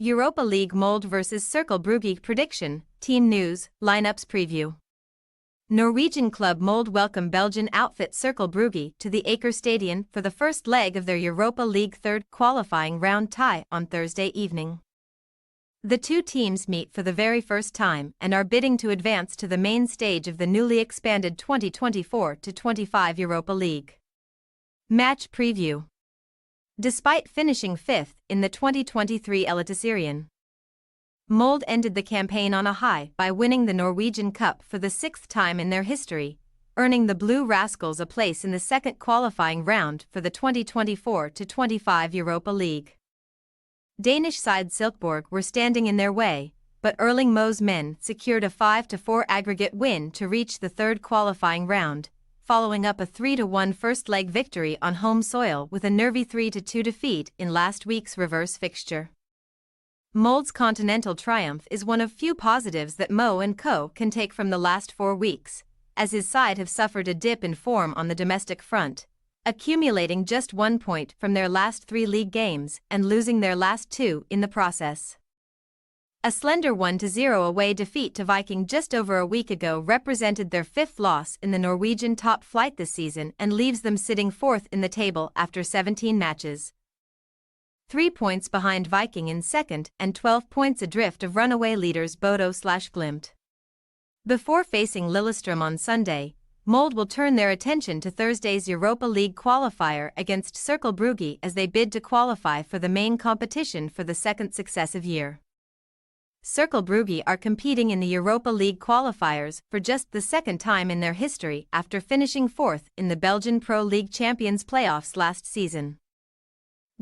Europa League Molde vs Cercle Brugge prediction, team news, lineups preview. Norwegian club Molde welcome Belgian outfit Cercle Brugge to the Aker Stadion for the first leg of their Europa League third qualifying round tie on Thursday evening. The two teams meet for the very first time and are bidding to advance to the main stage of the newly expanded 2024-25 Europa League. Match preview. Despite finishing fifth in the 2023 Eliteserien, Molde ended the campaign on a high by winning the Norwegian Cup for the sixth time in their history, earning the Blue Rascals a place in the second qualifying round for the 2024-25 Europa League. Danish side Cercle Brugge were standing in their way, but Erling Moe's men secured a 5-4 aggregate win to reach the third qualifying round, following up a 3-1 first-leg victory on home soil with a nervy 3-2 defeat in last week's reverse fixture. Molde's continental triumph is one of few positives that Moe and co can take from the last 4 weeks, as his side have suffered a dip in form on the domestic front, accumulating just 1 point from their last 3 league games and losing their last 2 in the process. A slender 1-0 away defeat to Viking just over a week ago represented their 5th loss in the Norwegian top flight this season and leaves them sitting 4th in the table after 17 matches. 3 points behind Viking in second and 12 points adrift of runaway leaders Bodo/Glimt. Before facing Lillestrøm on Sunday, Molde will turn their attention to Thursday's Europa League qualifier against Cercle Brugge as they bid to qualify for the main competition for the second successive year. Cercle Brugge are competing in the Europa League qualifiers for just the second time in their history after finishing 4th in the Belgian Pro League Champions playoffs last season.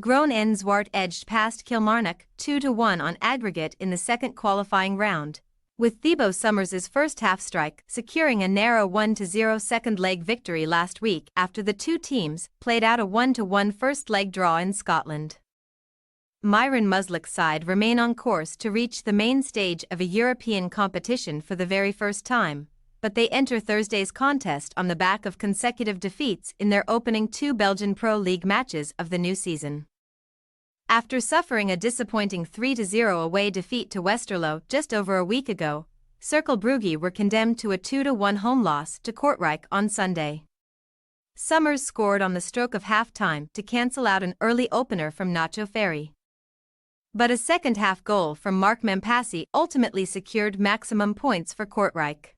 Groen en Zwart edged past Kilmarnock 2-1 on aggregate in the second qualifying round, with Thibaut Summers' first half strike securing a narrow 1-0 second leg victory last week after the two teams played out a 1-1 first leg draw in Scotland. Myron Muslik's side remain on course to reach the main stage of a European competition for the very first time, but they enter Thursday's contest on the back of consecutive defeats in their opening 2 Belgian Pro League matches of the new season. After suffering a disappointing 3-0 away defeat to Westerlo just over a week ago, Cercle Brugge were condemned to a 2-1 home loss to Kortrijk on Sunday. Summers scored on the stroke of half-time to cancel out an early opener from Nacho Ferry. But a second-half goal from Mark Mampassi ultimately secured maximum points for Kortrijk.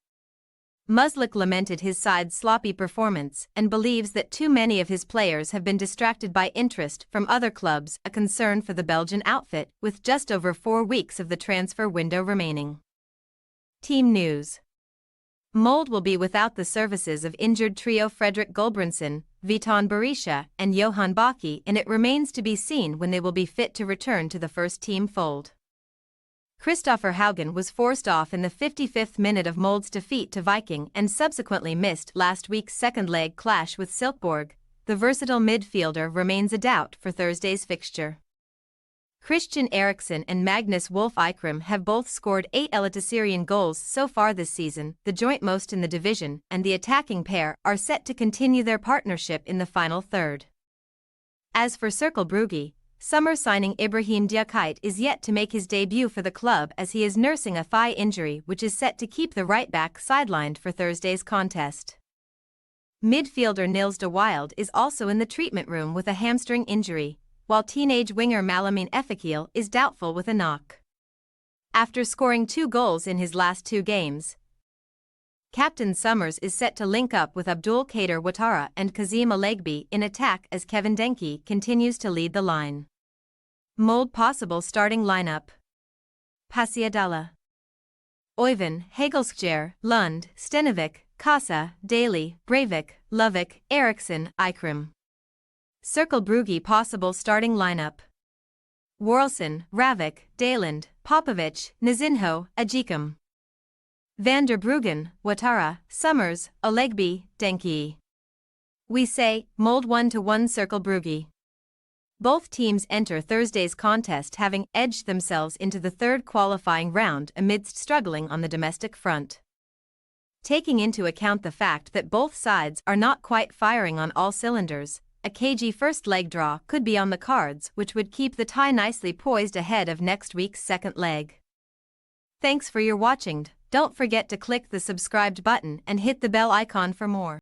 Muslik lamented his side's sloppy performance and believes that too many of his players have been distracted by interest from other clubs, a concern for the Belgian outfit with just over 4 weeks of the transfer window remaining. Team news. Molde will be without the services of injured trio Fredrik Gulbrandsen, Viton Berisha and Johan Baki, and it remains to be seen when they will be fit to return to the first-team fold. Kristoffer Haugen was forced off in the 55th minute of Molde's defeat to Viking and subsequently missed last week's second-leg clash with Cercle Brugge. The versatile midfielder remains a doubt for Thursday's fixture. Christian Eriksen and Magnus Wolff Eikrem have both scored 8 Eliteserien goals so far this season, the joint most in the division, and the attacking pair are set to continue their partnership in the final third. As for Cercle Brugge, summer signing Ibrahim Diakite is yet to make his debut for the club as he is nursing a thigh injury which is set to keep the right-back sidelined for Thursday's contest. Midfielder Nils de Wilde is also in the treatment room with a hamstring injury, while teenage winger Malamine Ezekiel is doubtful with a knock. After scoring 2 goals in his last 2 games, Captain Summers is set to link up with Abdul Kader Ouattara and Kazim Alegbi in attack as Kevin Denke continues to lead the line. Molde possible starting lineup: Pasiadala, Oyvind Hagelskjær, Lund, Stenevik, Kasa, Daly, Breivik, Lovic, Eriksen, Eikrem. Cercle Brugge possible starting lineup: Warlson, Ravik, Daland, Popovic, Nazinho, Ajikum. Van der Bruggen, Ouattara, Summers, Alegbi, Denke. We say, Molde 1-1 Cercle Brugge. Both teams enter Thursday's contest having edged themselves into the third qualifying round amidst struggling on the domestic front. Taking into account the fact that both sides are not quite firing on all cylinders, a cagey first leg draw could be on the cards, which would keep the tie nicely poised ahead of next week's second leg. Thanks for your watching. Don't forget to click the subscribed button and hit the bell icon for more.